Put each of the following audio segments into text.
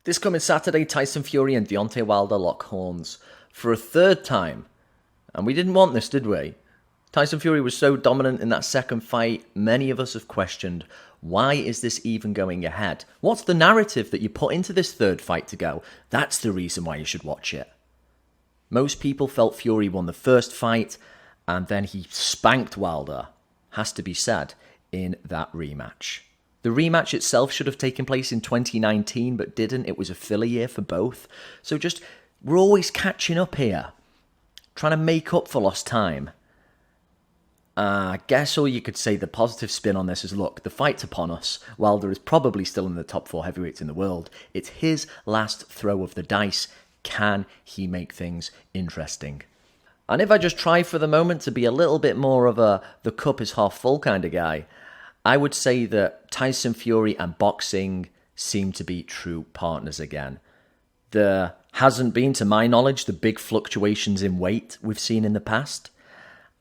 This coming Saturday, Tyson Fury and Deontay Wilder lock horns for a third time. And we didn't want this, did we? Tyson Fury was so dominant in that second fight, many of us have questioned, why is this even going ahead? What's the narrative that you put into this third fight to go, that's the reason why you should watch it? Most people felt Fury won the first fight, and then he spanked Wilder, has to be said, in that rematch. The rematch itself should have taken place in 2019, but didn't. It was a filler year for both. So we're always catching up here, trying to make up for lost time. I guess all you could say the positive spin on this is, look, the fight's upon us. Wilder is probably still in the top 4 heavyweights in the world. It's his last throw of the dice. Can he make things interesting? And if I just try for the moment to be a little bit more of the cup is half full kind of guy, I would say that Tyson Fury and boxing seem to be true partners again. There hasn't been, to my knowledge, the big fluctuations in weight we've seen in the past.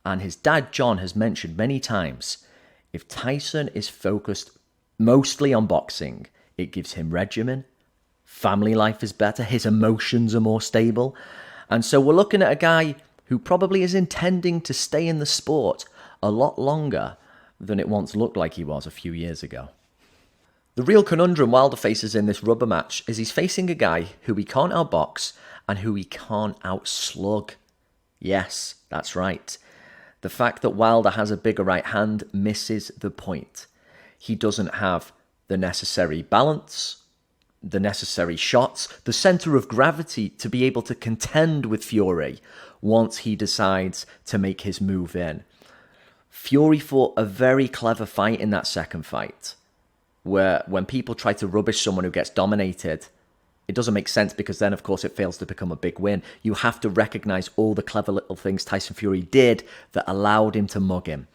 And his dad, John, has mentioned many times, if Tyson is focused mostly on boxing, it gives him regimen, family life is better, his emotions are more stable. And so we're looking at a guy who probably is intending to stay in the sport a lot longer than it once looked like he was a few years ago. The real conundrum Wilder faces in this rubber match is he's facing a guy who he can't outbox and who he can't outslug. Yes, that's right. The fact that Wilder has a bigger right hand misses the point. He doesn't have the necessary balance, the necessary shots, the centre of gravity to be able to contend with Fury once he decides to make his move in. Fury fought a very clever fight in that second fight, where when people try to rubbish someone who gets dominated, it doesn't make sense because then, of course, it fails to become a big win. You have to recognise all the clever little things Tyson Fury did that allowed him to mug him.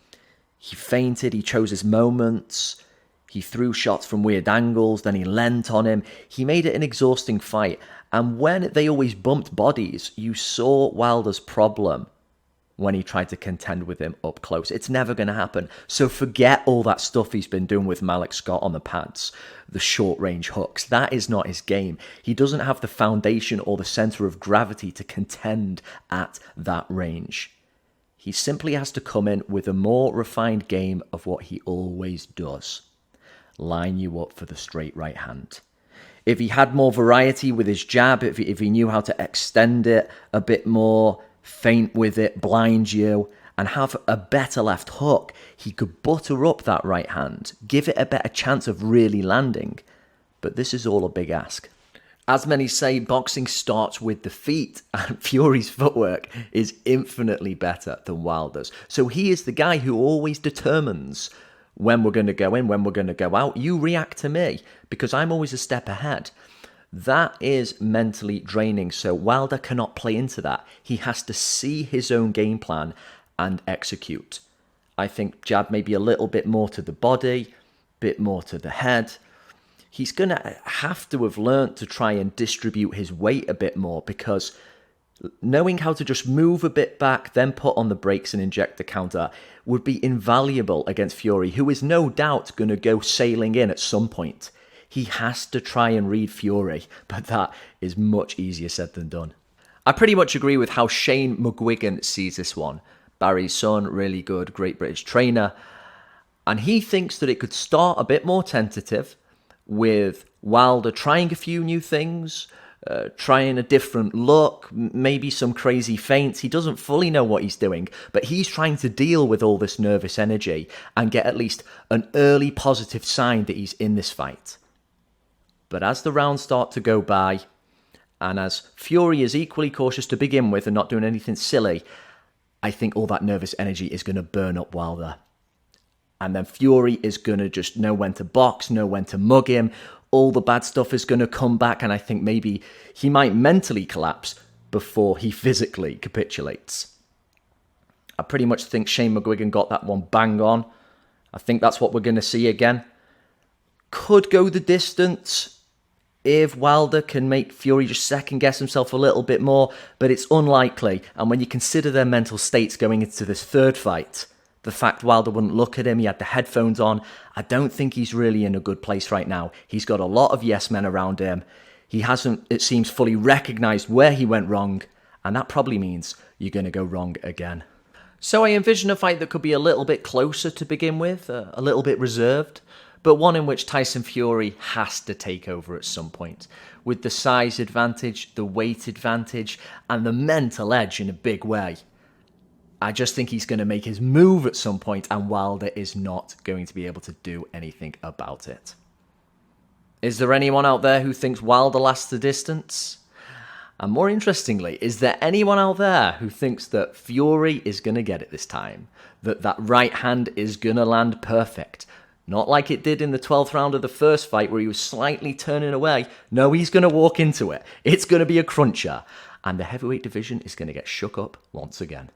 He feinted, he chose his moments, he threw shots from weird angles, then he leant on him. He made it an exhausting fight, and when they always bumped bodies, you saw Wilder's problem when he tried to contend with him up close. It's never going to happen. So forget all that stuff he's been doing with Malik Scott on the pads, the short-range hooks. That is not his game. He doesn't have the foundation or the centre of gravity to contend at that range. He simply has to come in with a more refined game of what he always does. Line you up for the straight right hand. If he had more variety with his jab, if he knew how to extend it a bit more, feint with it, blind you, and have a better left hook, he could butter up that right hand, give it a better chance of really landing. But this is all a big ask. As many say, boxing starts with the feet, and Fury's footwork is infinitely better than Wilder's. So he is the guy who always determines when we're going to go in, when we're going to go out. You react to me, because I'm always a step ahead. That is mentally draining, so Wilder cannot play into that. He has to see his own game plan and execute. I think jab maybe a little bit more to the body, bit more to the head. He's going to have to have learnt to try and distribute his weight a bit more, because knowing how to just move a bit back, then put on the brakes and inject the counter would be invaluable against Fury, who is no doubt going to go sailing in at some point. He has to try and read Fury, but that is much easier said than done. I pretty much agree with how Shane McGuigan sees this one. Barry's son, really good, great British trainer. And he thinks that it could start a bit more tentative, with Wilder trying a few new things, trying a different look, maybe some crazy feints. He doesn't fully know what he's doing, but he's trying to deal with all this nervous energy and get at least an early positive sign that he's in this fight. But as the rounds start to go by, and as Fury is equally cautious to begin with and not doing anything silly, I think all that nervous energy is going to burn up Wilder. And then Fury is going to just know when to box, know when to mug him. All the bad stuff is going to come back, and I think maybe he might mentally collapse before he physically capitulates. I pretty much think Shane McGuigan got that one bang on. I think that's what we're going to see again. Could go the distance if Wilder can make Fury just second-guess himself a little bit more, but it's unlikely. And when you consider their mental states going into this third fight, the fact Wilder wouldn't look at him, he had the headphones on, I don't think he's really in a good place right now. He's got a lot of yes men around him. He hasn't, it seems, fully recognised where he went wrong, and that probably means you're going to go wrong again. So I envision a fight that could be a little bit closer to begin with, a little bit reserved, but one in which Tyson Fury has to take over at some point, with the size advantage, the weight advantage, and the mental edge in a big way. I just think he's going to make his move at some point, and Wilder is not going to be able to do anything about it. Is there anyone out there who thinks Wilder lasts the distance? And more interestingly, is there anyone out there who thinks that Fury is going to get it this time? That right hand is going to land perfect? Not like it did in the 12th round of the first fight where he was slightly turning away. No, he's going to walk into it. It's going to be a cruncher. And the heavyweight division is going to get shook up once again.